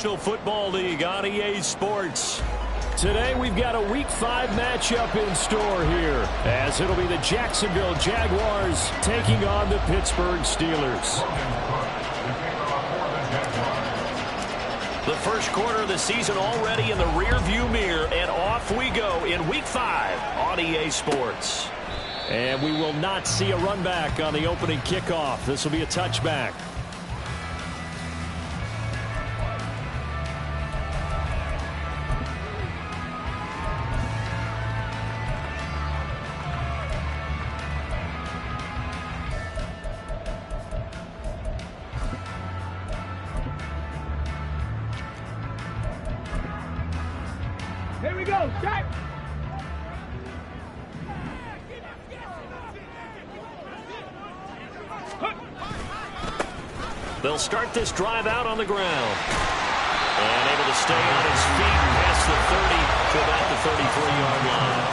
National Football League on EA Sports. Today we've got a Week 5 matchup in store here, as it'll be the Jacksonville Jaguars taking on the Pittsburgh Steelers. The first quarter of the season already in the rear-view mirror, and off we go in Week 5 on EA Sports. And we will not see a run back on the opening kickoff. This will be a touchback. Here we go, Jack. They'll start this drive out on the ground. And able to stay on his feet past the 30 to about the 33-yard line.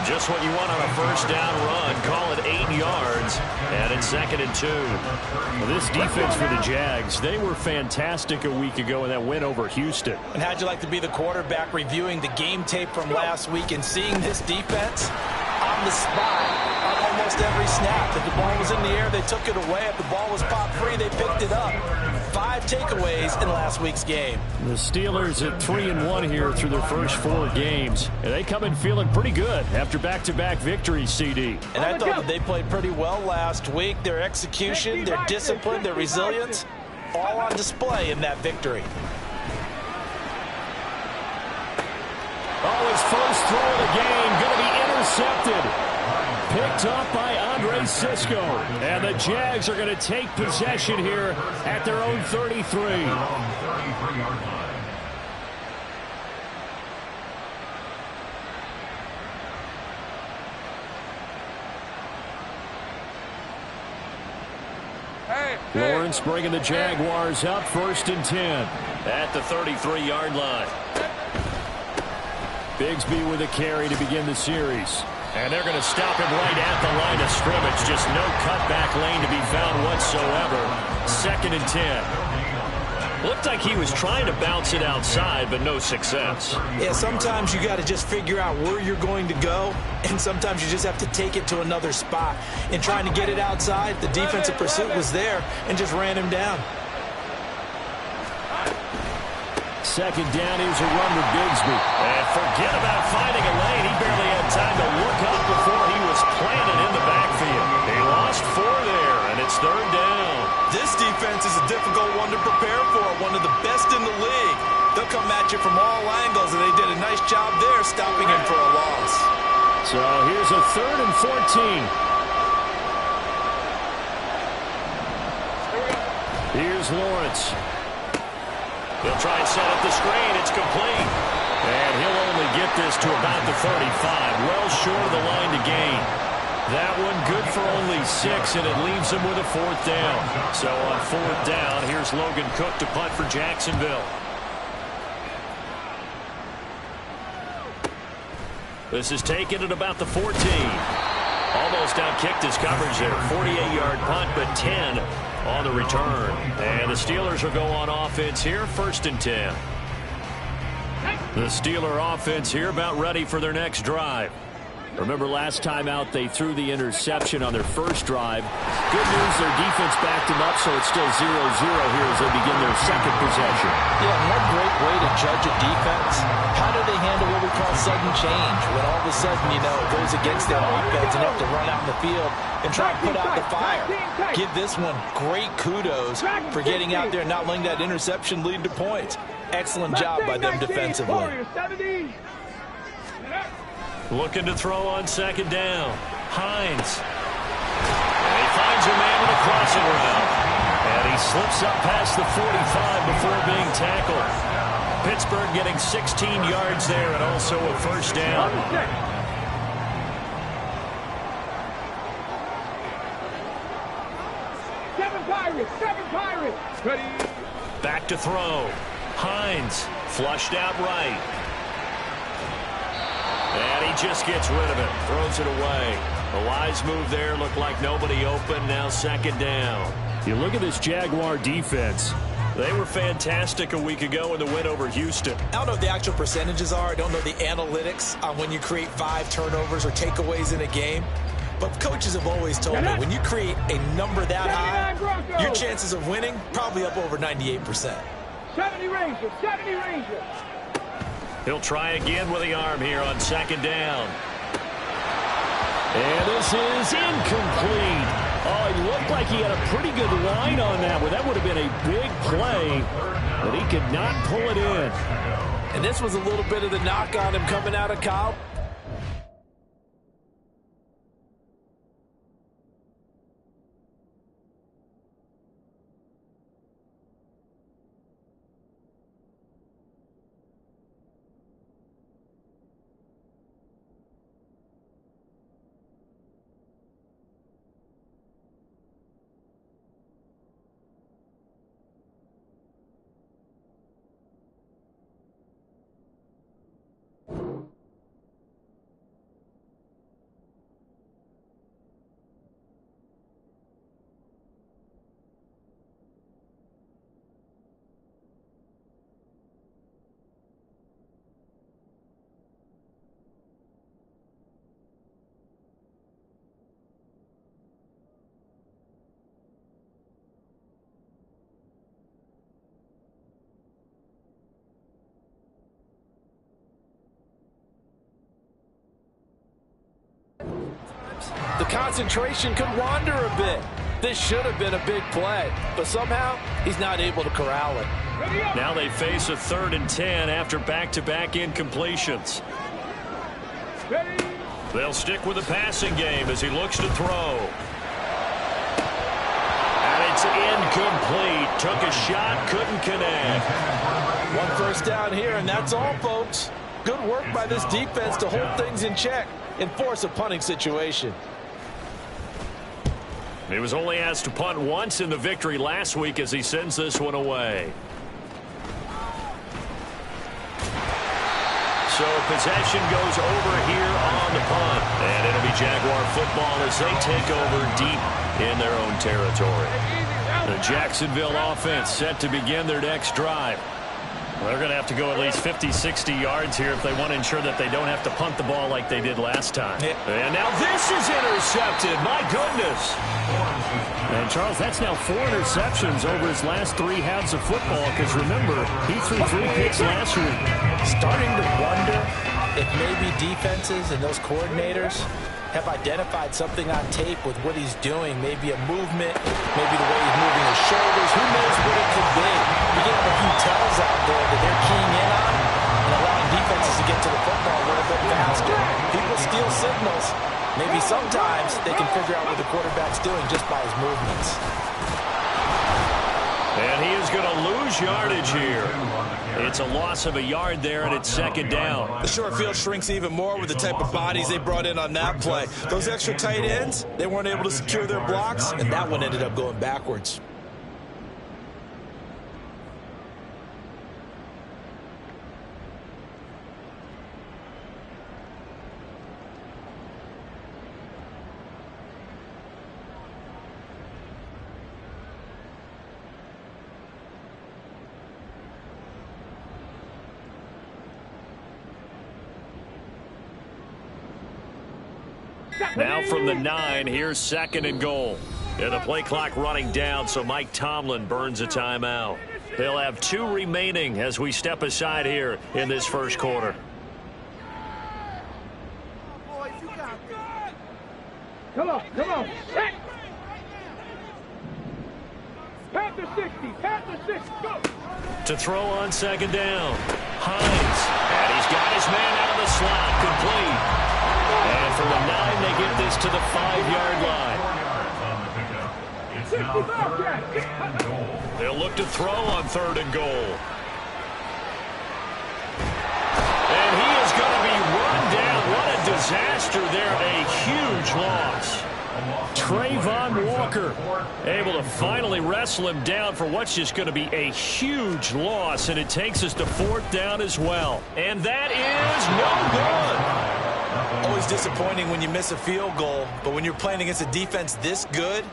Just what you want on a first down run. Call it 8 yards. And it's 2nd and 2. Well, this defense for the Jags, they were fantastic a week ago in that win over Houston. And how'd you like to be the quarterback reviewing the game tape from last week and seeing this defense on the spot on almost every snap? If the ball was in the air, they took it away. If the ball was popped free, they picked it up. 5 takeaways in last week's game. The Steelers at 3-1 here through their first 4 games. And they come in feeling pretty good after back-to-back victories, CD. And I thought that they played pretty well last week. Their execution, their discipline, their resilience, all on display in that victory. Oh, his first throw of the game going to be intercepted. Picked up by Andre Cisco. And the Jags are going to take possession here at their own 33. Lawrence bringing the Jaguars up 1st and 10 at the 33-yard line. Bigsby with a carry to begin the series. And they're going to stop him right at the line of scrimmage. Just no cutback lane to be found whatsoever. 2nd and 10. Looked like he was trying to bounce it outside, but no success. Yeah, sometimes you got to just figure out where you're going to go, and sometimes you just have to take it to another spot. In trying to get it outside, the defensive pursuit was there and just ran him down. 2nd down, here's a run to Bigsby. And forget about finding a lane. He barely had time to look up before he was planted in the backfield. He lost 4 there, and it's 3rd down. This defense is a difficult one to prepare for, one of the best in the league. They'll come at you from all angles, and they did a nice job there stopping him for a loss. So here's a 3rd and 14. Here's Lawrence. He'll try and set up the screen. It's complete. And he'll only get this to about the 35. Well short of the line to gain. That one good for only 6, and it leaves him with a 4th down. So on 4th down, here's Logan Cook to punt for Jacksonville. This is taken at about the 14. Almost outkicked his coverage there. 48-yard punt, but 10 on the return. And the Steelers will go on offense here, 1st and 10. The Steeler offense here about ready for their next drive. Remember last time out they threw the interception on their first drive. Good news, their defense backed them up, so it's still 0-0 here as they begin their 2nd possession. Yeah, one great way to judge a defense. How do they handle what we call sudden change? When all of a sudden, you know, it goes against their offense and have to run out in the field and try and put out the fire. Give this one great kudos for getting out there and not letting that interception lead to points. Excellent job by them defensively. Looking to throw on 2nd down. Hines. And he finds a man with a crossing route. And he slips up past the 45 before being tackled. Pittsburgh getting 16 yards there and also a 1st down. Seven Pirates. Ready. Back to throw. Hines flushed out right. And he just gets rid of it. Throws it away. A wise move there. Looked like nobody open. Now 2nd down. You look at this Jaguar defense. They were fantastic a week ago in the win over Houston. I don't know what the actual percentages are. I don't know the analytics on when you create 5 turnovers or takeaways in a game. But coaches have always told me when you create a number that high, your chances of winning probably up over 98%. 70 Rangers, 70 Rangers. He'll try again with the arm here on second down. And this is incomplete. Oh, he looked like he had a pretty good line on that one. That would have been a big play, but he could not pull it in. And this was a little bit of the knock on him coming out of college. The concentration could wander a bit. This should have been a big play, but somehow he's not able to corral it. Now they face a 3rd and 10 after back-to-back incompletions. They'll stick with the passing game as he looks to throw. And it's incomplete. Took a shot, couldn't connect. 1 first down here, and that's all, folks. Good work by this defense to hold things in check and force a punting situation. He was only asked to punt once in the victory last week as he sends this one away. So possession goes over here on the punt. And it'll be Jaguar football as they take over deep in their own territory. The Jacksonville offense set to begin their next drive. They're going to have to go at least 50, 60 yards here if they want to ensure that they don't have to punt the ball like they did last time. Yeah. And now this is intercepted. My goodness. And, Charles, that's now 4 interceptions over his last 3 halves of football because, remember, he threw 3 picks last week. Starting to wonder if maybe defenses and those coordinators have identified something on tape with what he's doing. Maybe a movement, maybe the way he's moving his shoulders. Who knows what it could be? You get a few tells out there that they're keying in on and allowing defenses to get to the football a little bit faster. People steal signals. Maybe sometimes they can figure out what the quarterback's doing just by his movements. And he is going to lose yardage here. It's a loss of a yard there, and it's second down. The short field shrinks even more with the type of bodies they brought in on that play. Those extra tight ends, they weren't able to secure their blocks, and that one ended up going backwards. Now from the 9, here's 2nd and goal. And the play clock running down, so Mike Tomlin burns a timeout. They'll have 2 remaining as we step aside here in this first quarter. Come on, come on. Set. Panther 60, Panther 60, go. To throw on 2nd down. Hines. And he's got his man out of the slot. Complete. And from the 9, they get this to the 5-yard line. They'll look to throw on 3rd and goal. And he is going to be run down. What a disaster there. A huge loss. Trayvon Walker able to finally wrestle him down for what's just going to be a huge loss. And it takes us to 4th down as well. And that is no good. Always disappointing when you miss a field goal, but when you're playing against a defense this good,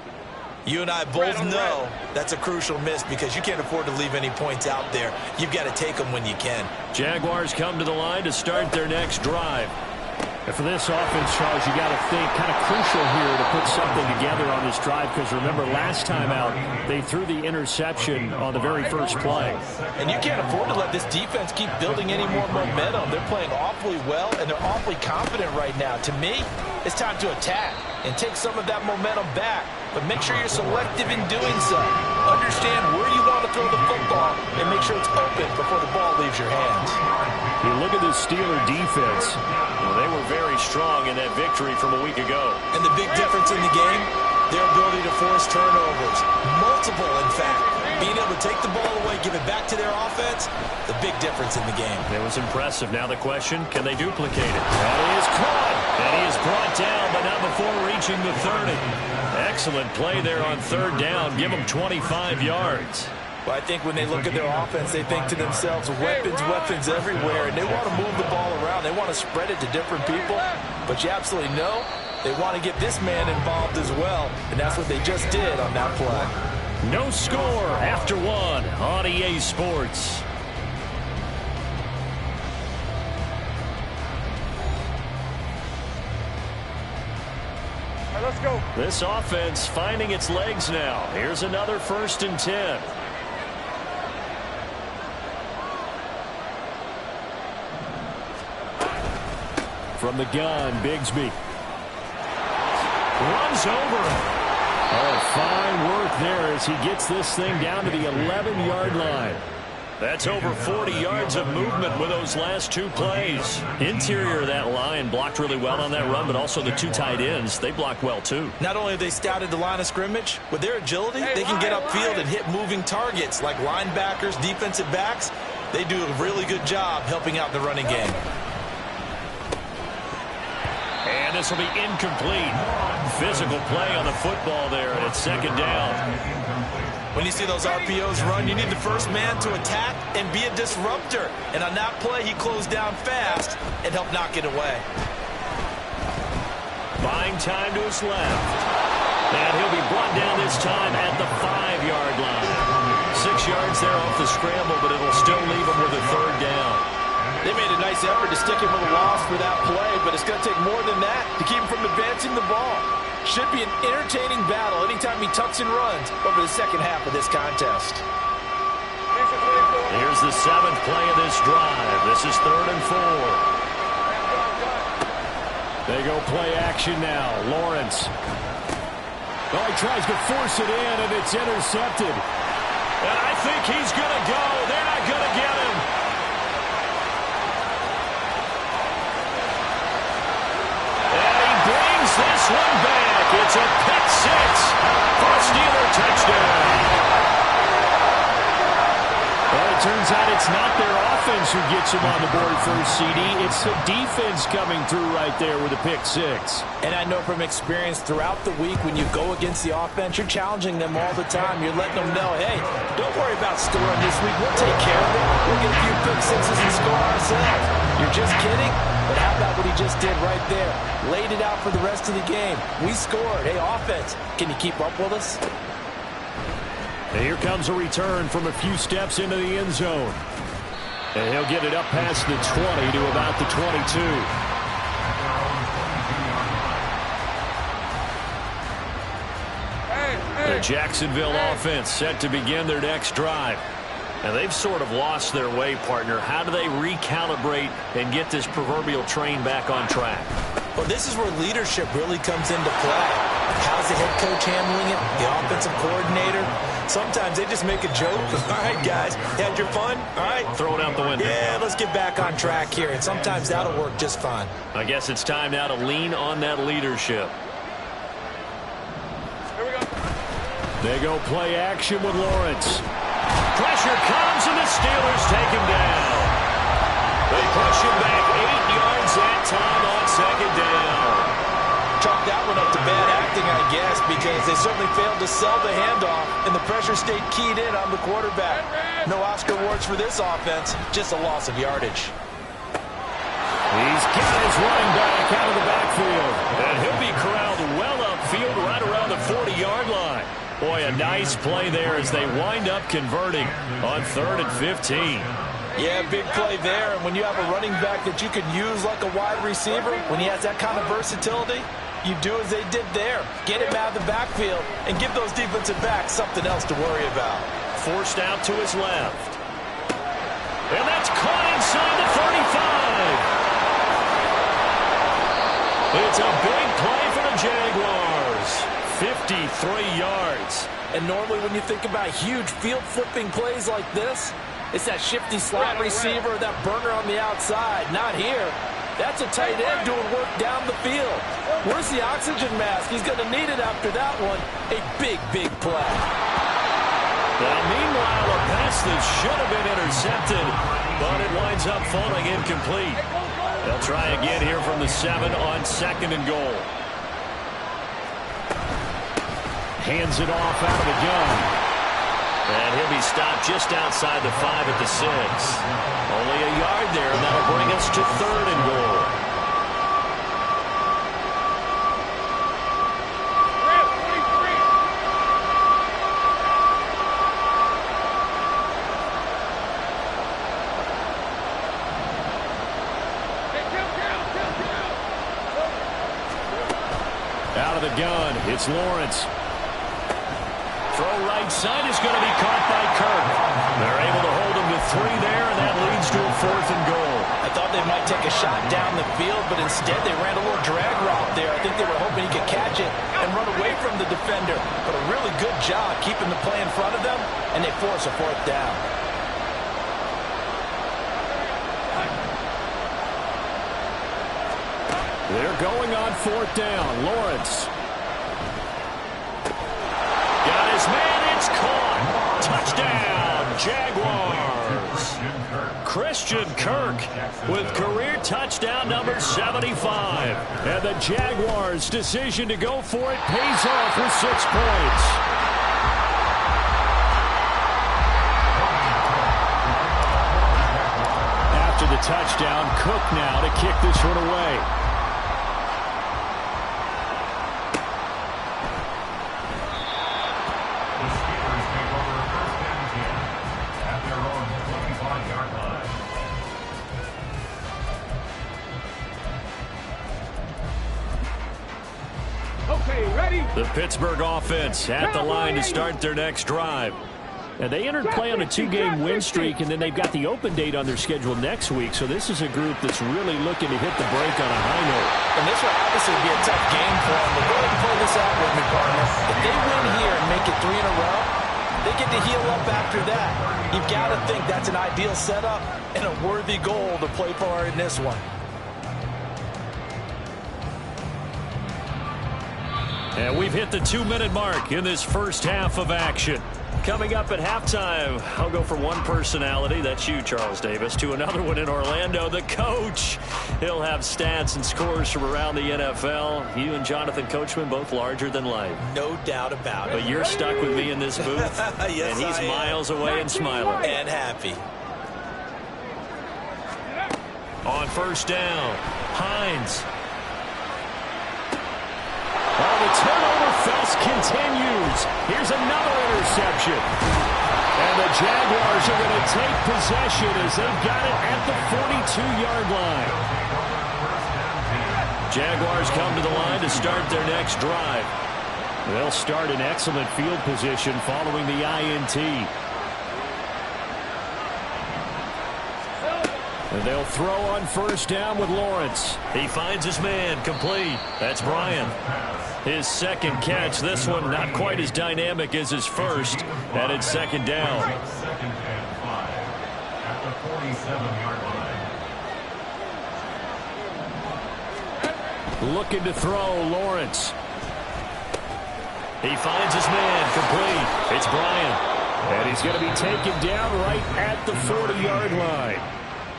You and I both know that's a crucial miss because you can't afford to leave any points out there. You've got to take them when you can. Jaguars come to the line to start their next drive. And for this offense, Charles, you got to think kind of crucial here to put something together on this drive because remember last time out they threw the interception on the very first play. And you can't afford to let this defense keep building any more momentum. They're playing awfully well and they're awfully confident right now. To me, it's time to attack and take some of that momentum back. But make sure you're selective in doing so. Understand where you want to throw the football and make sure it's open before the ball leaves your hands. You look at this Steeler defense. Well, they were very strong in that victory from a week ago. And the big difference in the game, their ability to force turnovers. Multiple, in fact. Being able to take the ball away, give it back to their offense, the big difference in the game. It was impressive. Now the question, can they duplicate it? That is caught. And he is brought down, but not before reaching the 30. Excellent play there on third down. Give them 25 yards. Well, I think when they look at their offense, they think to themselves, weapons everywhere, and they want to move the ball around. They want to spread it to different people, but you absolutely know they want to get this man involved as well, and that's what they just did on that play. No score after one on EA Sports. All right, let's go. This offense finding its legs now. Here's another 1st and 10. From the gun, Bigsby. Runs over him. Oh, fine work there as he gets this thing down to the 11-yard line. That's over 40 yards of movement with those last two plays. Interior of that line blocked really well on that run, but also the two tight ends, they blocked well too. Not only have they scouted the line of scrimmage, with their agility, they can get upfield and hit moving targets like linebackers, defensive backs. They do a really good job helping out the running game. And this will be incomplete. Physical play on the football there, and it's 2nd down. When you see those RPOs run, you need the first man to attack and be a disruptor. And on that play, he closed down fast and helped knock it away. Buying time to his left. And he'll be brought down this time at the 5-yard line. 6 yards there off the scramble, but it'll still leave him with a 3rd down. They made a nice effort to stick him with a loss for that play, but it's going to take more than that to keep him from advancing the ball. Should be an entertaining battle anytime he tucks and runs over the second half of this contest. Here's the 7th play of this drive. This is 3rd and 4. They go play action now. Lawrence. Oh, he tries to force it in, and it's intercepted. And I think he's going to go. They're not going to get him. This one back. It's a pick 6 for a Steeler touchdown. Well, it turns out it's not their offense who gets them on the board first, CD. It's the defense coming through right there with a pick 6. And I know from experience throughout the week when you go against the offense, you're challenging them all the time. You're letting them know, hey, don't worry about scoring this week. We'll take care of it. We'll get a few pick 6s and score ourselves. You're just kidding? But how about what he just did right there? Laid it out for the rest of the game. We scored. Hey, offense, can you keep up with us? And here comes a return from a few steps into the end zone. And he'll get it up past the 20 to about the 22. The Jacksonville offense set to begin their next drive. And they've sort of lost their way, partner. How do they recalibrate and get this proverbial train back on track? Well, this is where leadership really comes into play. How's the head coach handling it? The offensive coordinator? Sometimes they just make a joke. All right, guys, you had your fun? All right. Throw it out the window. Yeah, let's get back on track here. And sometimes that'll work just fine. I guess it's time now to lean on that leadership. Here we go. They go play action with Lawrence. Pressure comes, and the Steelers take him down. They push him back 8 yards that time on 2nd down. Chalk that one up to bad acting, I guess, because they certainly failed to sell the handoff, and the pressure stayed keyed in on the quarterback. No Oscar awards for this offense, just a loss of yardage. He's got his running back out of the backfield, and he'll be corralled well upfield right around the 40-yard line. Boy, a nice play there as they wind up converting on 3rd and 15. Yeah, big play there. And when you have a running back that you can use like a wide receiver, when he has that kind of versatility, you do as they did there. Get him out of the backfield and give those defensive backs something else to worry about. Forced out to his left. And that's caught inside the 35. It's a big play for the Jaguars. 53 yards. And normally when you think about huge field flipping plays like this, it's that shifty slot receiver, that burner on the outside. Not here. That's a tight end doing work down the field. Where's the oxygen mask? He's going to need it after that one. A big, big play. Now, meanwhile, a pass that should have been intercepted, but it winds up falling incomplete. They'll try again here from the 7 on 2nd and goal. Hands it off out of the gun. And he'll be stopped just outside the 5 at the 6. Only a yard there, and that'll bring us to 3rd and goal. Out of the gun, it's Lawrence. Throw right side is going to be caught by Kirk. They're able to hold him to 3 there, and that leads to a 4th and goal. I thought they might take a shot down the field, but instead they ran a little drag route there. I think they were hoping he could catch it and run away from the defender. But a really good job keeping the play in front of them, and they force a 4th down. They're going on 4th down. Lawrence. Got his man, it's caught. Touchdown, Jaguars. Christian Kirk with career touchdown number 75. And the Jaguars' decision to go for it pays off with 6 points. After the touchdown, Cook now to kick this one away. The Pittsburgh offense at the line to start their next drive. And they entered play on a 2-game win streak, and then they've got the open date on their schedule next week. So this is a group that's really looking to hit the break on a high note. And this will obviously be a tough game for them. But go ahead and play this out with me, partner. If they win here and make it 3 in a row, they get to heal up after that. You've got to think that's an ideal setup and a worthy goal to play for in this one. And we've hit the 2-minute mark in this first half of action. Coming up at halftime, I'll go from one personality, that's you, Charles Davis, to another one in Orlando, the coach. He'll have stats and scores from around the NFL. You and Jonathan Coachman, both larger than life. No doubt about it. But you're stuck with me in this booth, yes, and he's miles away and smiling. And happy. On 1st down, Hines. Well, the turnover fest continues. Here's another interception. And the Jaguars are going to take possession as they've got it at the 42-yard line. Jaguars come to the line to start their next drive. They'll start in excellent field position following the INT. And they'll throw on 1st down with Lawrence. He finds his man, complete. That's Bryant. His 2nd catch, this one not quite as dynamic as his first, and it's 2nd down. Looking to throw, Lawrence. He finds his man, complete. It's Bryant. And he's going to be taken down right at the 40-yard line.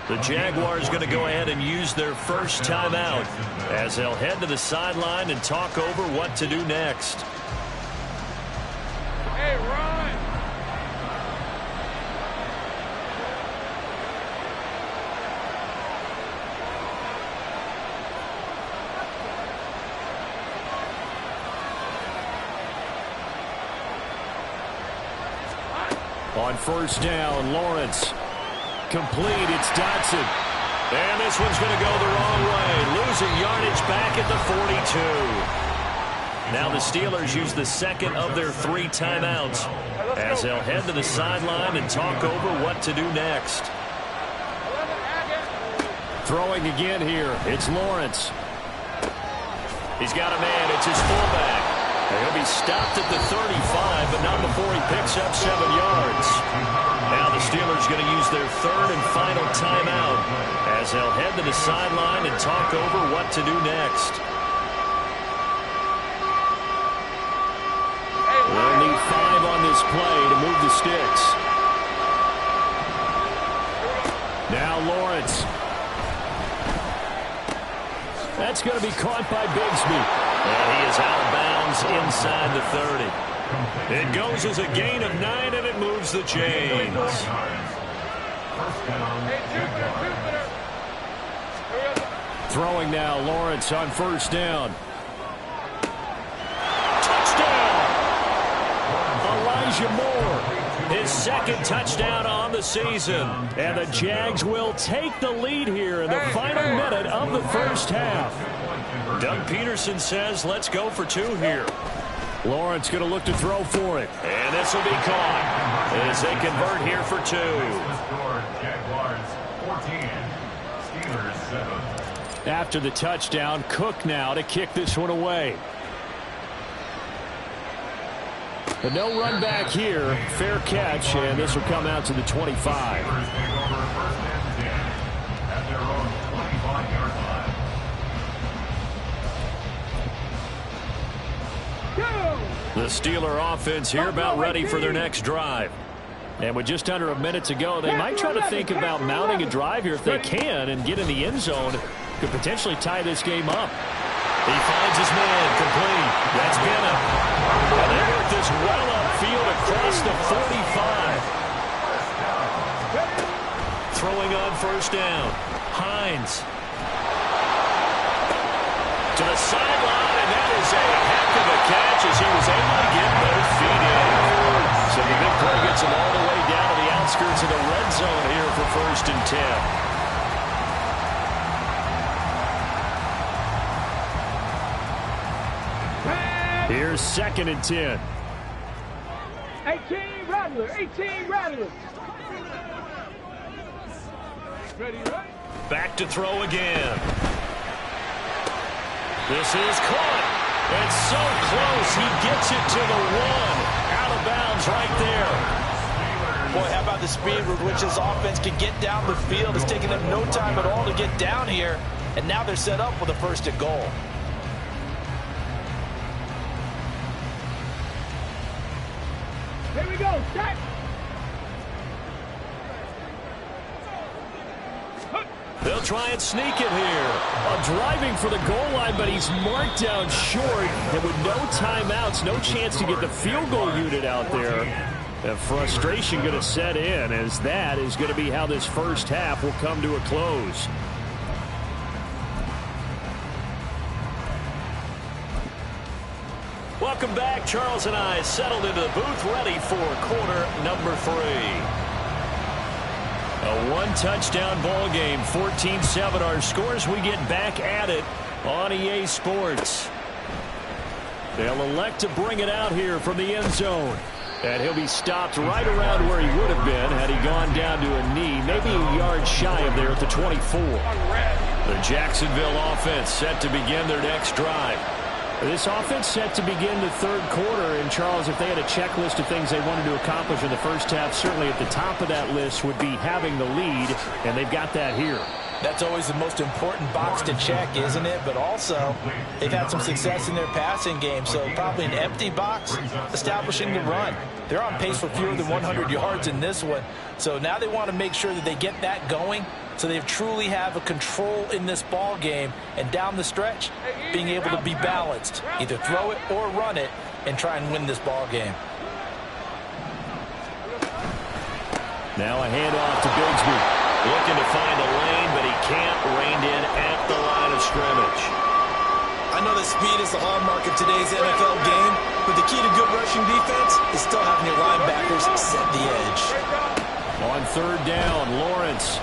The Jaguars going to go ahead and use their first timeout as they'll head to the sideline and talk over what to do next. Hey, Ron. On first down, Lawrence. Complete, it's Dotson. And this one's going to go the wrong way. Losing yardage back at the 42. Now the Steelers use the second of their 3 timeouts as they'll head to the sideline and talk over what to do next. Throwing again here, it's Lawrence. He's got a man, it's his fullback. He'll be stopped at the 35, but not before he picks up 7 yards. Now the Steelers going to use their 3rd and final timeout as they'll head to the sideline and talk over what to do next. They'll need 5 on this play to move the sticks. Now Lawrence. That's going to be caught by Bigsby. And he is out of bounds inside the 30. It goes as a gain of 9, and it moves the chains. Throwing now, Lawrence on first down. Elijah Moore, his 2nd touchdown on the season. And the Jags will take the lead here in the final minute of the first half. Doug Peterson says, let's go for 2 here. Lawrence going to look to throw for it. And this will be caught as they convert here for 2. After the touchdown, Cook now to kick this one away. But no run back here. Fair catch, and this will come out to the 25. The Steeler offense here about ready for their next drive. And with just under a minute to go, they might try to think about mounting a drive here if they can and get in the end zone. Could potentially tie this game up. He finds his man, complete. That's Bennett. And they work this well upfield across the 45. Throwing on first down. Hines. To the sideline, and that is a heck of a catch as he was able to get both feet in. So the big play gets him all the way down to the outskirts of the red zone here for 1st and 10. Here's 2nd and 10. 18 Rattler, 18 Rattler. Ready, right? Back to throw again. This is caught. It's so close. He gets it to the 1. Out of bounds right there. Boy, how about the speed with which this offense can get down the field? It's taking them no time at all to get down here. And now they're set up with a 1st and goal. Here we go, start. They'll try and sneak it here. Driving for the goal line, but he's marked down short. And with no timeouts, no chance to get the field goal unit out there. The frustration going to set in as that is going to be how this first half will come to a close. Welcome back. Charles and I settled into the booth ready for quarter number 3. A 1-touchdown ball game, 14-7 our scores. We get back at it on EA Sports. They'll elect to bring it out here from the end zone. And he'll be stopped right around where he would have been had he gone down to a knee, maybe a yard shy of there at the 24. The Jacksonville offense set to begin their next drive. This offense set to begin the 3rd quarter, and Charles, if they had a checklist of things they wanted to accomplish in the first half, certainly at the top of that list would be having the lead, and they've got that here. That's always the most important box to check, isn't it? But also, they've had some success in their passing game, so probably an empty box, establishing the run. They're on pace for fewer than 100 yards in this one, so now they want to make sure that they get that going so they truly have a control in this ball game, and down the stretch, being able to be balanced, either throw it or run it, and try and win this ball game. Now a handoff to Bigsby. Looking to find a lane, but he can't. Reined in at the line of scrimmage. I I know that speed is the hallmark of today's NFL game, but the key to good rushing defense is still having your linebackers set the edge. On third down, Lawrence.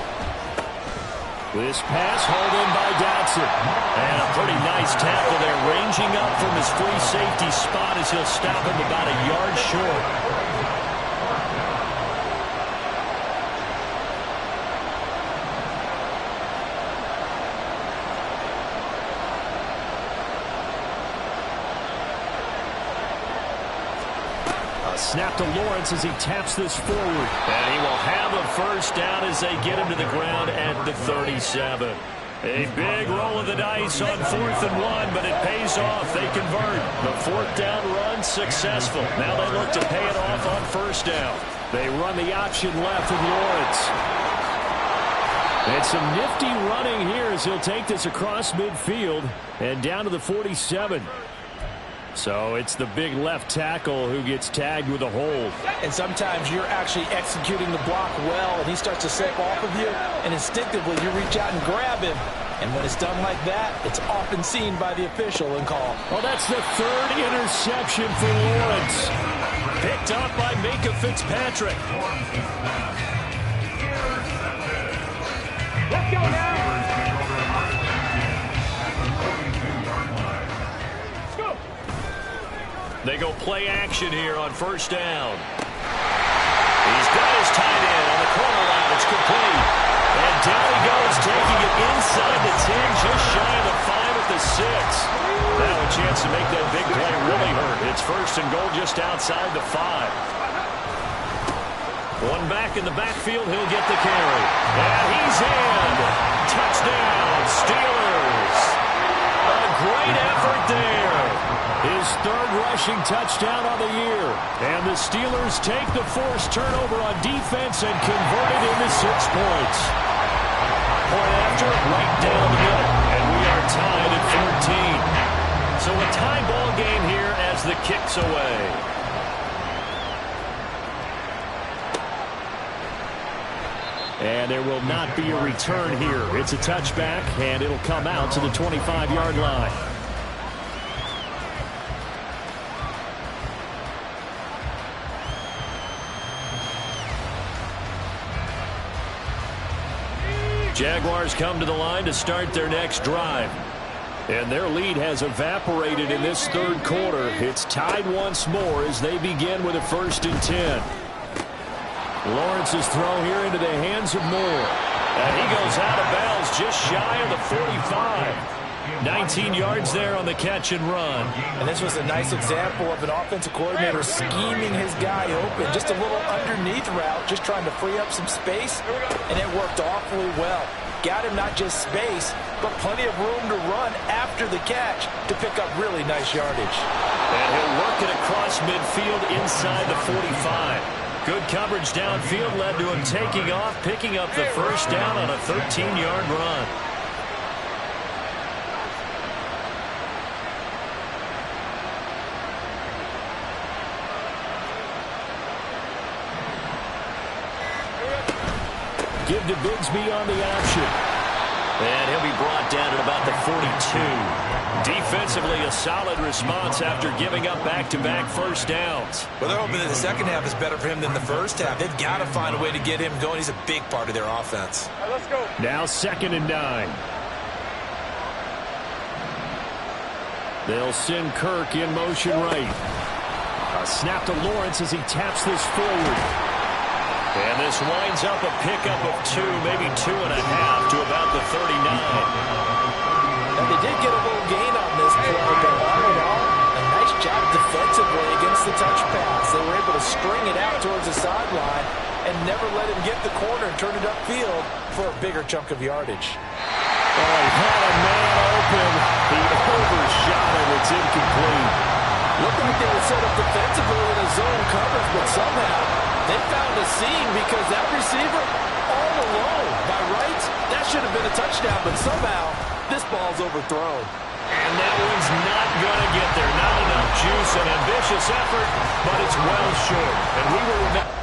This pass hauled in by Dotson. And a pretty nice tackle there, ranging up from his free safety spot as he'll stop him about a yard short. Snap to Lawrence as he taps this forward. And he will have a first down as they get him to the ground at the 37. A big roll of the dice on 4th and 1, but it pays off. They convert. The 4th down run successful. Now they look to pay it off on 1st down. They run the option left with Lawrence. And some nifty running here as he'll take this across midfield and down to the 47. So it's the big left tackle who gets tagged with a hold. And sometimes you're actually executing the block well, and he starts to slip off of you, and instinctively you reach out and grab him. And when it's done like that, it's often seen by the official and called. Well, that's the 3rd interception for Lawrence. Picked up by Minkah Fitzpatrick. Let's go now. They go play action here on 1st down. He's got his tight end on the corner route. It's complete. And down he goes, taking it inside the 10, just shy of the 5 at the 6. Now a chance to make that big play really hurt. It's 1st and goal just outside the 5. One back in the backfield, he'll get the carry. And he's in. Touchdown, Steelers. A great effort there. His 3rd rushing touchdown on the year. And the Steelers take the forced turnover on defense and convert it into 6 points. Point after, right down the middle. And we are tied at 14. So a tie ball game here as the kick's away. And there will not be a return here. It's a touchback, and it'll come out to the 25-yard line. Jaguars come to the line to start their next drive. And their lead has evaporated in this 3rd quarter. It's tied once more as they begin with a 1st and 10. Lawrence's throw here into the hands of Moore. And he goes out of bounds just shy of the 45. 19 yards there on the catch and run. And this was a nice example of an offensive coordinator scheming his guy open. Just a little underneath route, just trying to free up some space, and it worked awfully well. Got him not just space, but plenty of room to run after the catch to pick up really nice yardage. And he'll work it across midfield inside the 45. Good coverage downfield led to him taking off, picking up the 1st down on a 13-yard run. Give to Bigsby on the option. And he'll be brought down at about the 42. Defensively, a solid response after giving up back-to-back 1st downs. Well, they're hoping that the second half is better for him than the first half. They've got to find a way to get him going. He's a big part of their offense. All right, let's go. Now 2nd and 9. They'll send Kirk in motion right. A snap to Lawrence as he taps this forward. And this winds up a pickup of 2, maybe 2.5 to about the 39. And they did get a little gain on this play, but all in all, a nice job defensively against the touch pass. They were able to string it out towards the sideline and never let him get the corner and turn it upfield for a bigger chunk of yardage. Oh, he had a man open. He overshot it. It's incomplete. Looked like they were set up defensively in a zone coverage, but somehow they found a seam because that receiver all alone. By rights, that should have been a touchdown, but somehow this ball's overthrown. And that one's not going to get there. Not enough juice, an ambitious effort, but it's well short. And we will remember.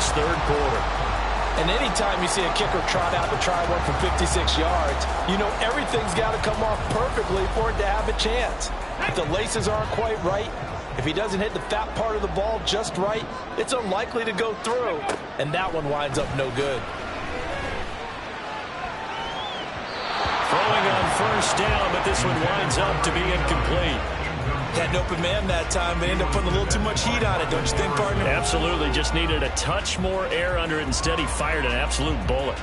this third quarter. And anytime you see a kicker trot out to try one for 56 yards, you know everything's got to come off perfectly for it to have a chance. If the laces aren't quite right, if he doesn't hit the fat part of the ball just right, it's unlikely to go through. And that one winds up no good. Throwing on first down, but this one winds up to be incomplete. Had an open man that time, but ended up putting a little too much heat on it, don't you think, partner? Absolutely. Just needed a touch more air under it. Instead, he fired an absolute bullet.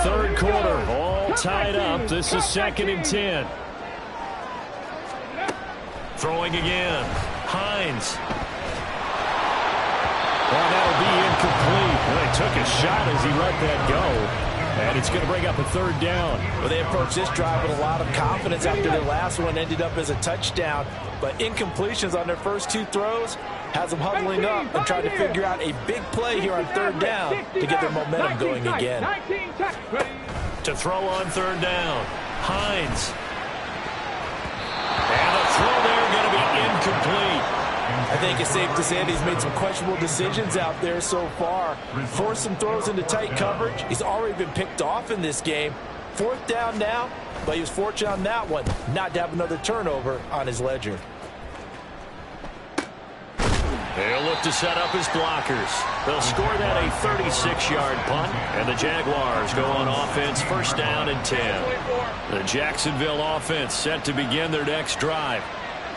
Third quarter, all tied up. This is 2nd and 10. Throwing again. Hines. Well, that'll be incomplete. Well, he took a shot as he let that go. And it's going to bring up a 3rd down. Well, they approached this drive with a lot of confidence after their last one ended up as a touchdown. But incompletions on their first 2 throws has them huddling up and trying to figure out a big play here on 3rd down to get their momentum going again. To throw on 3rd down. Hines. And the throw there going to be incomplete. I think it's safe to say that he's made some questionable decisions out there so far. Forced some throws into tight coverage. He's already been picked off in this game. 4th down now, but he was fortunate on that one not to have another turnover on his ledger. They'll look to set up his blockers. They'll score that a 36-yard punt, and the Jaguars go on offense 1st down and 10. The Jacksonville offense set to begin their next drive.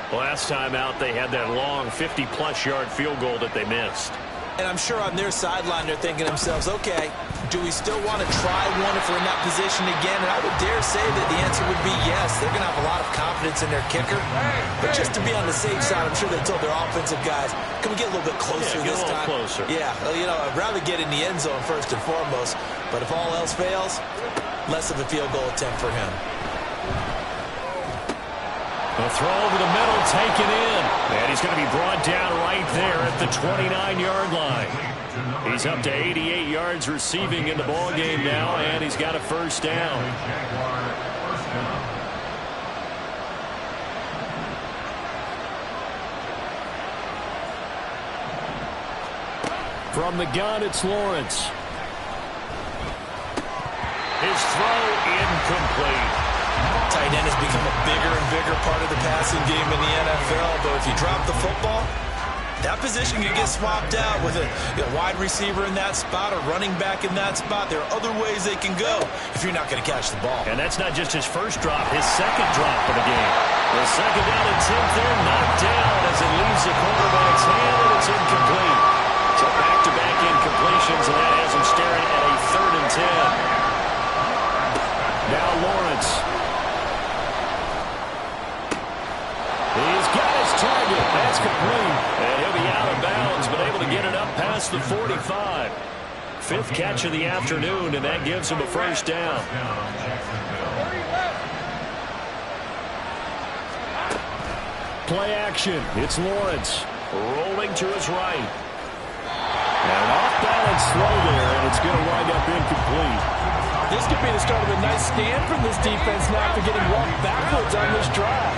Last time out, they had that long 50-plus yard field goal that they missed. And I'm sure on their sideline they're thinking to themselves, okay, do we still want to try one if we're in that position again? And I would dare say that the answer would be yes. They're going to have a lot of confidence in their kicker. But just to be on the safe side, I'm sure they told their offensive guys, can we get a little bit closer this time? Closer. Yeah, well, you know, I'd rather get in the end zone first and foremost. But if all else fails, less of a field goal attempt for him. A throw over the middle, taken in. And he's going to be brought down right there at the 29-yard line. He's up to 88 yards receiving in the ballgame now, and he's got a 1st down. From the gun, it's Lawrence. His throw incomplete. Tight end has become a bigger and bigger part of the passing game in the NFL, but if you drop the football, that position can get swapped out with a wide receiver in that spot, a running back in that spot. There are other ways they can go if you're not going to catch the ball. And that's not just his first drop, his 2nd drop of the game. The 2nd down and 10th there, knocked down as it leaves the quarterback's hand, and it's incomplete. So back-to-back incompletions, and that has him staring at a 3rd and 10. Now Lawrence. He's got his target. That's complete. And he'll be out of bounds, but able to get it up past the 45. 5th catch of the afternoon, and that gives him a 1st down. Play action. It's Lawrence. Rolling to his right. And off-balance throw there, and it's going to wind up incomplete. This could be the start of a nice stand from this defense now after getting walked backwards on this drive.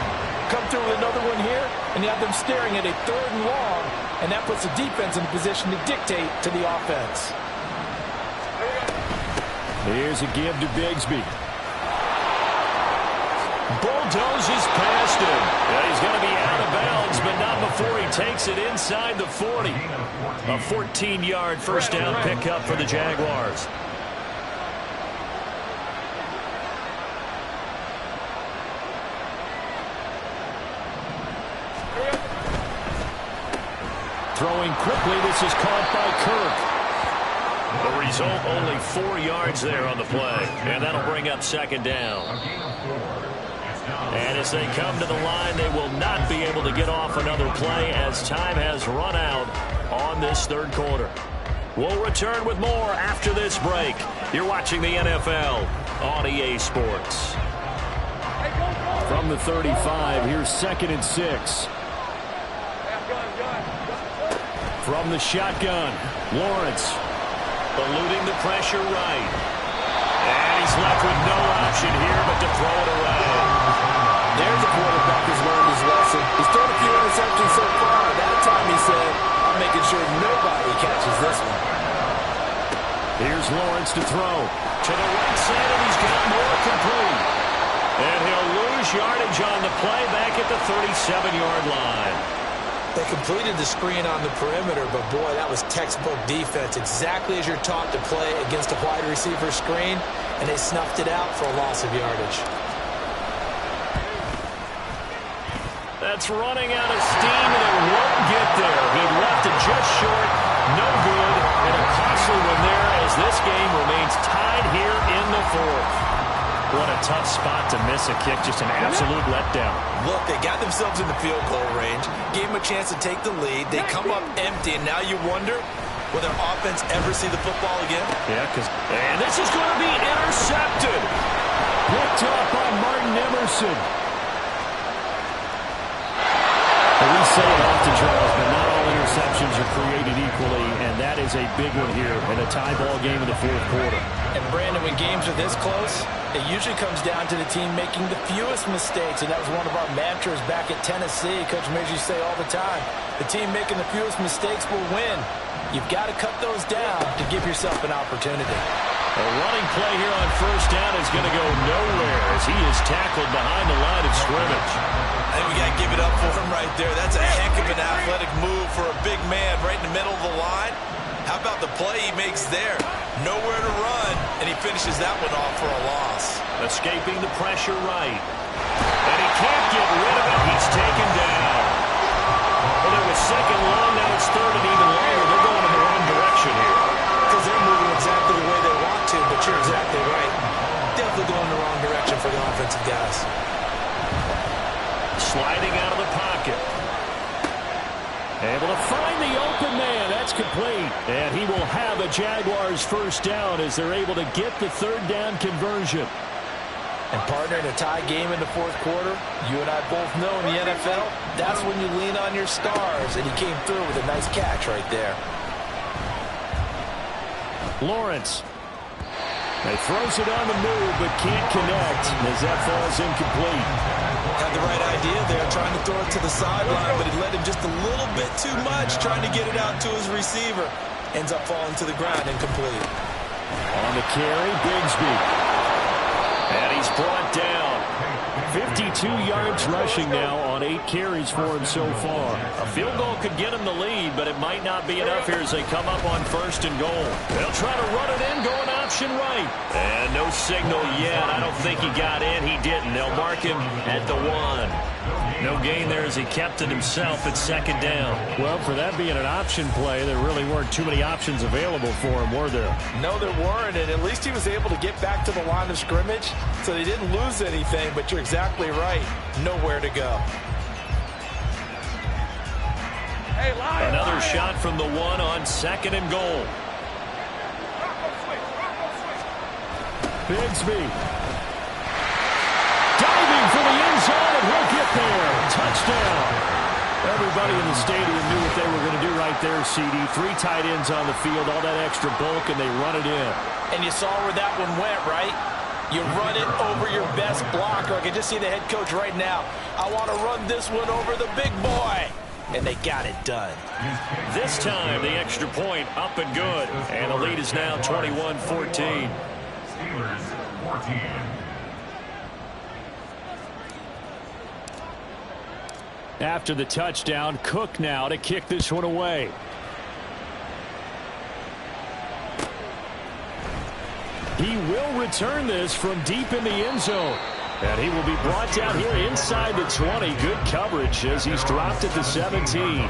Come through with another one here, and you have them staring at a 3rd and long, and that puts the defense in a position to dictate to the offense. Here's a give to Bigsby. Bulldozes past him. And he's going to be out of bounds, but not before he takes it inside the 40. A 14-yard 1st down pickup for the Jaguars. Throwing quickly, this is caught by Kirk. The result, only 4 yards there on the play. And that'll bring up 2nd down. And as they come to the line, they will not be able to get off another play as time has run out on this 3rd quarter. We'll return with more after this break. You're watching the NFL on EA Sports. From the 35, here's 2nd and 6. From the shotgun, Lawrence eluding the pressure right. And he's left with no option here but to throw it away. There's a quarterback Walker's learned his lesson. He's thrown a few interceptions so far. That time he said, I'm making sure nobody catches this one. Here's Lawrence to throw. To the right side, and he's got more complete. And he'll lose yardage on the play back at the 37-yard line. They completed the screen on the perimeter, but boy, that was textbook defense. Exactly as you're taught to play against a wide receiver screen, and they snuffed it out for a loss of yardage. That's running out of steam, and it won't get there. He left it just short. No good, and a costly one there as this game remains tied here in the fourth. What a tough spot to miss a kick. Just an absolute letdown. Look, they got themselves in the field goal range, gave them a chance to take the lead. They come up empty, and now you wonder, will their offense ever see the football again? Yeah, and this is going to be intercepted. Picked up by Martin Emerson. We say it often, Charles, but not all interceptions are created equally, and that is a big one here in a tie ball game in the fourth quarter. And, Brandon, when games are this close, it usually comes down to the team making the fewest mistakes, and that was one of our mantras back at Tennessee. Coach Mears used to say all the time, the team making the fewest mistakes will win. You've got to cut those down to give yourself an opportunity. A running play here on first down is going to go nowhere as he is tackled behind the line of scrimmage. I think we got to give it up for him right there. That's a heck of an athletic move for a big man right in the middle of the line. How about the play he makes there? Nowhere to run, and he finishes that one off for a loss. Escaping the pressure right. And he can't get rid of it. He's taken down. Well, it was second long. Now it's third and even longer. They're going in the wrong direction here. Because they're moving exactly the way they want to, but you're exactly right. Definitely going the wrong direction for the offensive guys. Sliding out of the pocket. Able to find the open man. That's complete. And he will have a Jaguars first down as they're able to get the third down conversion. And, partner, in a tie game in the fourth quarter, you and I both know in the NFL, that's when you lean on your stars. And he came through with a nice catch right there. Lawrence. He throws it on the move, but can't connect as that falls incomplete. Had the right idea there, trying to throw it to the sideline, but he led him just a little bit too much, trying to get it out to his receiver. Ends up falling to the ground, incomplete. On the carry, Bigsby. And he's brought down. 52 yards rushing now on 8 carries for him so far. A field goal could get him the lead, but it might not be enough here as they come up on first and goal. They'll try to run it in, going option right. And no signal yet. I don't think he got in. He didn't. They'll mark him at the 1. No gain there as he kept it himself at second down. Well, for that being an option play, there really weren't too many options available for him, were there? No, there weren't, and at least he was able to get back to the line of scrimmage, so they didn't lose anything, but you're exactly right. Nowhere to go. Hey, Lion, Another Lion. shot from the 1 on second and goal. Bigsby. Diving for the end zone, and he'll get there. Touchdown. Everybody in the stadium knew what they were going to do right there, CD. 3 tight ends on the field, all that extra bulk, and they run it in. And you saw where that one went, right? You run it over your best blocker. I can just see the head coach right now. I want to run this one over the big boy. And they got it done. This time, the extra point up and good. And the lead is now 21-14. Steelers 14. After the touchdown, Cook now to kick this one away. He will return this from deep in the end zone. And he will be brought down here inside the 20. Good coverage as he's dropped at the 17.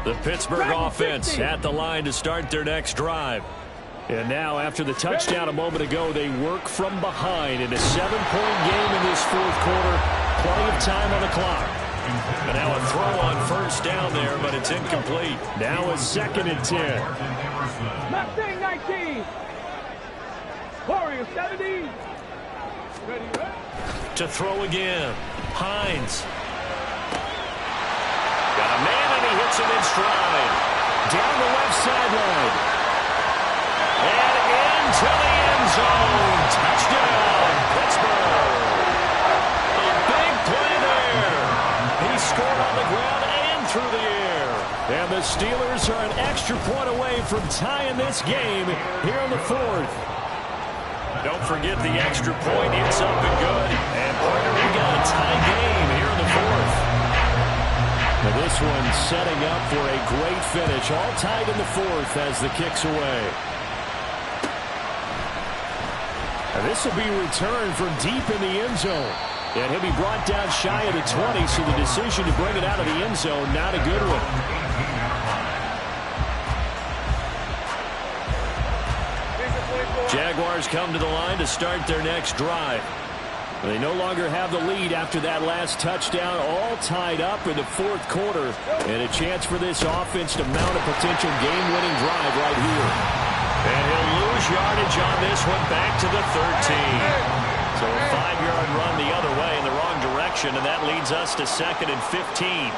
The Pittsburgh offense at the line to start their next drive. And now, after the touchdown a moment ago, they work from behind in a 7-point game in this fourth quarter. Plenty of time on the clock. And now a throw on first down there, but it's incomplete. Now a 2nd and 10. Mustang 19. Warrior 70. Ready, ready. To throw again. Hines. Got a man, and he hits puts him in stride. Down the left sideline. And into the end zone. Touchdown, Pittsburgh. A big play there. He scored on the ground and through the air. And the Steelers are an extra point away from tying this game here in the fourth. Don't forget the extra point. It's up and good. And partner, we got a tie game here in the fourth. Now this one setting up for a great finish. All tied in the fourth as the kick's away. And this will be returned from deep in the end zone. And he'll be brought down shy of the 20, so the decision to bring it out of the end zone, not a good one. Jaguars come to the line to start their next drive. They no longer have the lead after that last touchdown, all tied up in the fourth quarter. And a chance for this offense to mount a potential game-winning drive right here. And he'll lose yardage on this one back to the 13. So a 5-yard run the other way in the wrong direction, and that leads us to 2nd and 15.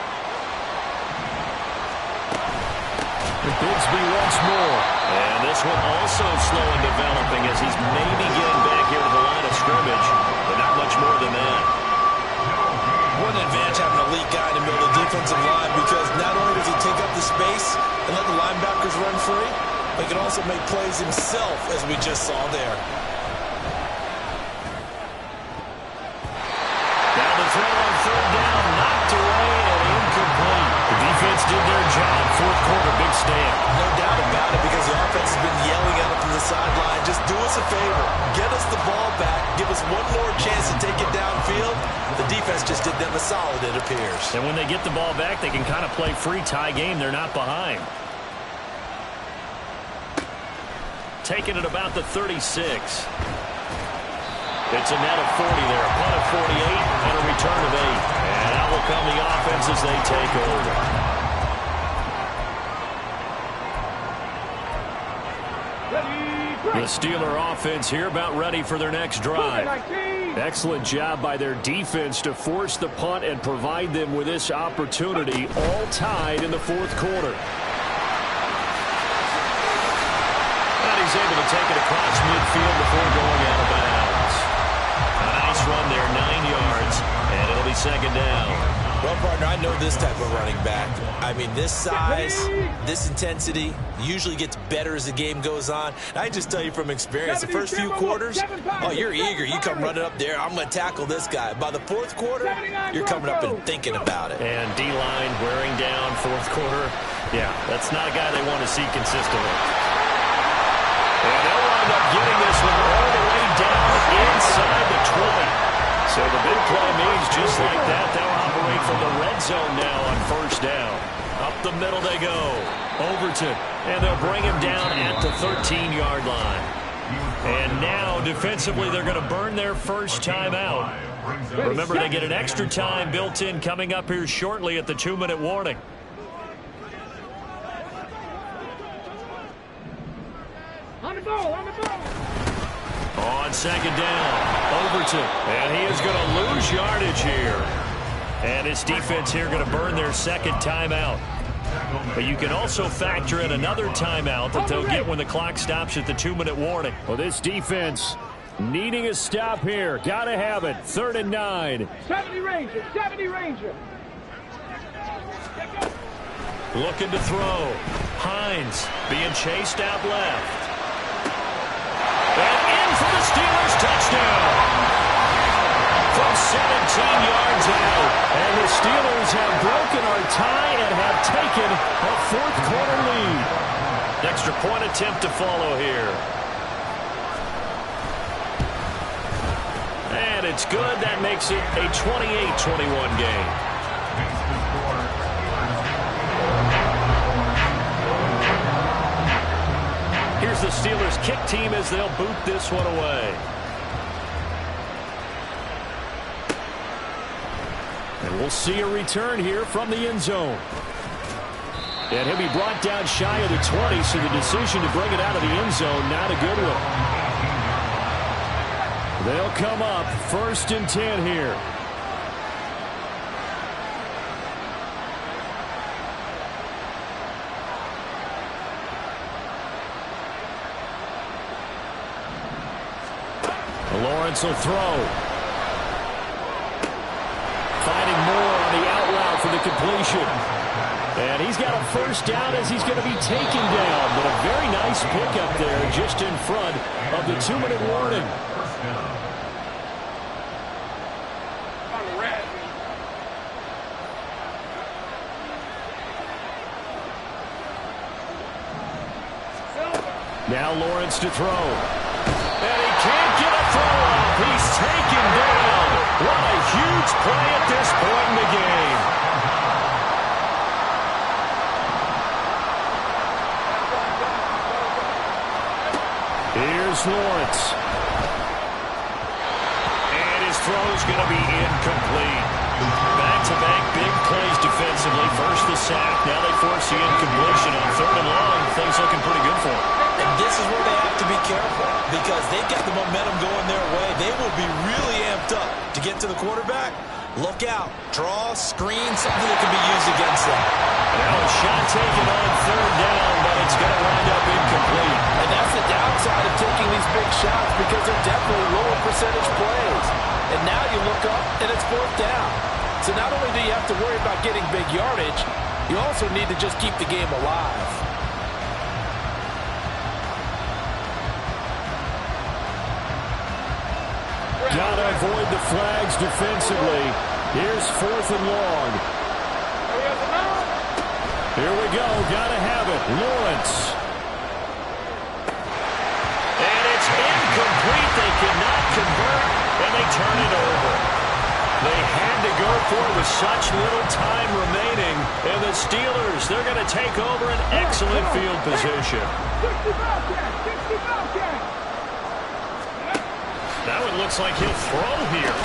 Bigsby once more. And this one also slow in developing as he's maybe getting back here to the line of scrimmage, but not much more than that. What an advantage having an elite guy in the middle of the defensive line, because not only does he take up the space and let the linebackers run free, but he can also make plays himself, as we just saw there. Down the throw on 3rd down, knocked away and incomplete. The defense did their job. 4th quarter, big stand. No doubt about it, because the offense has been yelling at him from the sideline. Just do us a favor. Get us the ball back. Give us one more chance to take it downfield. The defense just did them a solid, it appears. And when they get the ball back, they can kind of play free tie game. They're not behind. Taking it about the 36. It's a net of 40 there. A punt of 48 and a return of 8. And out will come the offense as they take over. The Steeler offense here about ready for their next drive. Excellent job by their defense to force the punt and provide them with this opportunity, all tied in the fourth quarter. And he's able to take it across midfield before going out of bounds. A nice run there, 9 yards, and it'll be 2nd down. Well, partner, I know this type of running back. I mean, this size, this intensity usually gets better as the game goes on. I just tell you from experience, the first few quarters, oh, you're eager. You come running up there, I'm going to tackle this guy. By the 4th quarter, you're coming up and thinking about it. And D-line wearing down 4th quarter. Yeah, that's not a guy they want to see consistently. And they'll wind up getting this one all the way down inside the 20. So the big play means just like that, they'll operate from the red zone now on 1st down. Up the middle they go. Overton. And they'll bring him down at the 13-yard line. And now, defensively, they're going to burn their first timeout. Remember, they get an extra time built in coming up here shortly at the 2-minute warning. On the ball, on the ball. On 2nd down, Overton. And he is going to lose yardage here. And his defense here going to burn their 2nd timeout. But you can also factor in another timeout that they'll get when the clock stops at the 2-minute warning. Well, this defense needing a stop here. Got to have it. 3rd and 9. 70 Ranger, 70 Ranger. Looking to throw. Hines being chased out left. And in for the Steelers touchdown. From 17 yards out. And the Steelers have broken our tie and have taken a 4th quarter lead. Extra point attempt to follow here. And it's good. That makes it a 28-21 game. Here's the Steelers kick team as they'll boot this one away. And we'll see a return here from the end zone. And he'll be brought down shy of the 20, so the decision to bring it out of the end zone, not a good one. They'll come up 1st and 10 here. 70 Lawrence will throw. Finding more on the out route for the completion. And he's got a first down as he's going to be taken down. But a very nice pickup there just in front of the 2-minute warning. Now Lawrence to throw. And he can't get a throw off. He's taken down. What a huge play at this point in the game. Here's Lawrence. And his throw's going to be incomplete. Back-to-back big plays defensively. First the sack. Now they force the incompletion on 3rd and long. Things looking pretty good for them. And this is where they have to be careful because they've got the momentum going their way. They will be really amped up to get to the quarterback. Look out. Draw, screen, something that can be used against them. Now a shot taken on 3rd down, but it's going to wind up incomplete. And that's the downside of taking these big shots because they're definitely lower percentage plays. And now you look up and it's 4th down. So not only do you have to worry about getting big yardage, you also need to just keep the game alive. Got to avoid the flags defensively. Here's 4th and long. Here we go. Got to have it. Lawrence. And it's incomplete. They cannot convert, and they turn it over. They had to go for it with such little time remaining. And the Steelers, they're going to take over an excellent field position. Now it looks like he'll throw here.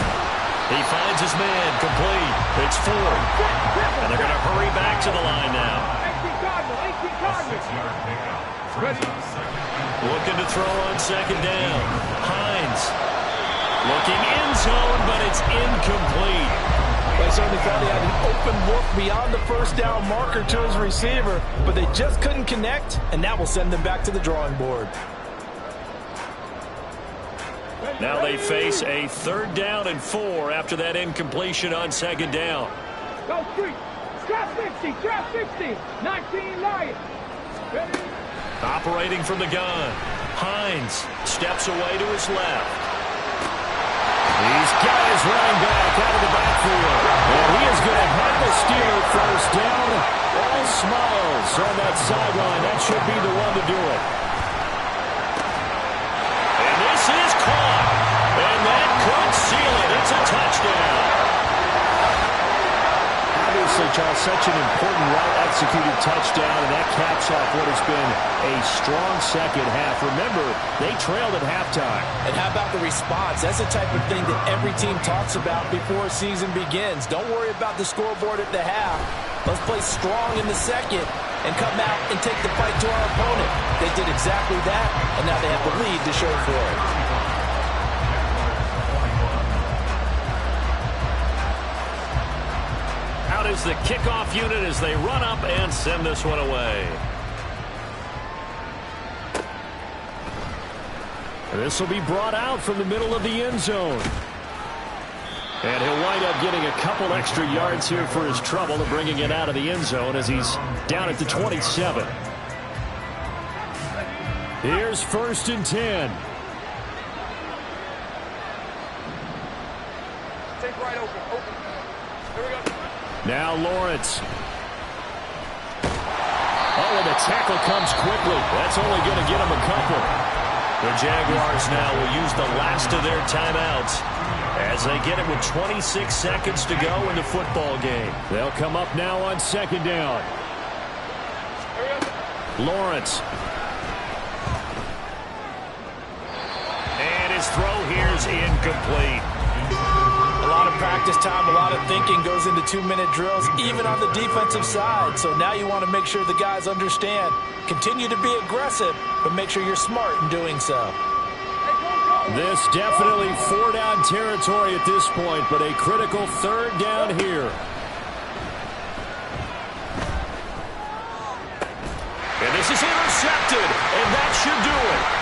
He finds his man complete. It's 4. And they're going to hurry back to the line now. Looking to throw on 2nd down. Hines looking end zone, but it's incomplete. They certainly thought he had an open look beyond the 1st down marker to his receiver, but they just couldn't connect, and that will send them back to the drawing board. Now they face a 3rd down and 4 after that incompletion on 2nd down. Go street. Trap 60. Trap 60. 19 Lions. Operating from the gun. Hines steps away to his left. He's got his running back out of the backfield. And he is going to have the Steeler first down. All smiles on that sideline. That should be the one to do it. And this is caught. And that could seal it. It's a touchdown. Obviously, Charles, such an important well-executed touchdown, and that caps off what has been a strong second half. Remember, they trailed at halftime. And how about the response? That's the type of thing that every team talks about before a season begins. Don't worry about the scoreboard at the half. Let's play strong in the second and come out and take the fight to our opponent. They did exactly that, and now they have the lead to show for it. Out is the kickoff unit as they run up and send this one away. This will be brought out from the middle of the end zone. And he'll wind up getting a couple extra yards here for his trouble and bringing it out of the end zone as he's down at the 27. Here's 1st and 10. Take right open. Here we go. Now Lawrence. Oh, and the tackle comes quickly. That's only going to get him a couple. The Jaguars now will use the last of their timeouts as they get it with 26 seconds to go in the football game. They'll come up now on 2nd down. Lawrence. And his throw here is incomplete. A lot of practice time, a lot of thinking goes into 2-minute drills, even on the defensive side. So now you want to make sure the guys understand. Continue to be aggressive, but make sure you're smart in doing so. This definitely 4-down territory at this point, but a critical 3rd down here. And this is intercepted, and that should do it.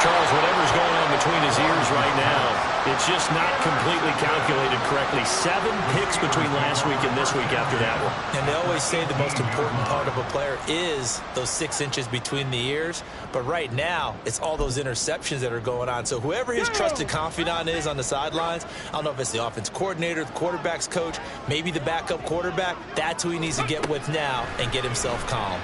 Charles, whatever's going on between his ears right now, it's just not completely calculated correctly. 7 picks between last week and this week after that one. And they always say the most important part of a player is those 6 inches between the ears. But right now, it's all those interceptions that are going on. So whoever his trusted confidant is on the sidelines, I don't know if it's the offense coordinator, the quarterback's coach, maybe the backup quarterback, that's who he needs to get with now and get himself calm.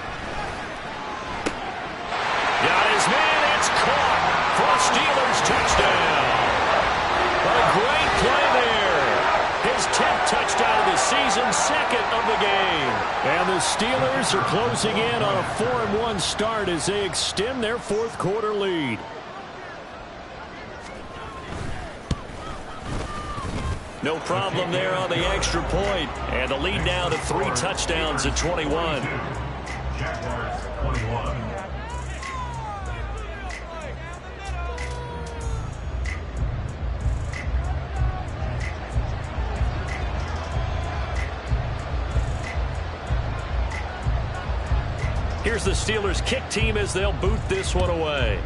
Got his man, it's caught for a Steelers touchdown. A great play there. His 10th touchdown of the season, 2nd of the game. And the Steelers are closing in on a 4-1 start as they extend their 4th quarter lead. No problem there on the extra point. And the lead now to 3 touchdowns at 21. Jaguars 21. Here's the Steelers kick team as they'll boot this one away.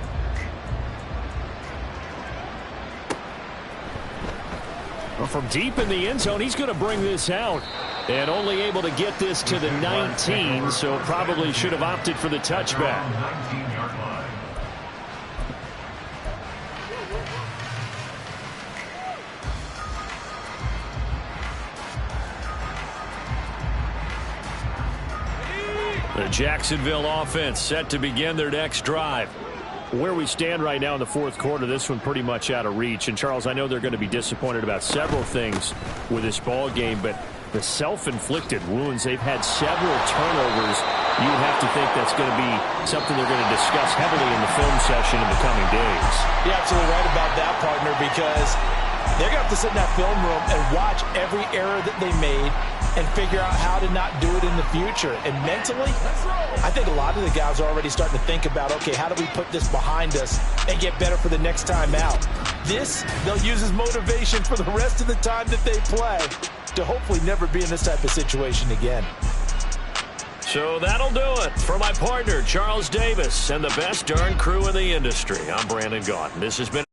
Well, from deep in the end zone, he's going to bring this out. And only able to get this to the 19, so probably should have opted for the touchback. 19-yard line. The Jacksonville offense set to begin their next drive. Where we stand right now in the 4th quarter, this one pretty much out of reach. And, Charles, I know they're going to be disappointed about several things with this ball game, but the self-inflicted wounds, they've had several turnovers. You would have to think that's going to be something they're going to discuss heavily in the film session in the coming days. You're absolutely right about that, partner, because they're going to have to sit in that film room and watch every error that they made and figure out how to not do it in the future. And mentally, I think a lot of the guys are already starting to think about, okay, how do we put this behind us and get better for the next time out? This, they'll use as motivation for the rest of the time that they play to hopefully never be in this type of situation again. So that'll do it for my partner, Charles Davis, and the best darn crew in the industry. I'm Brandon Gaudin. This has been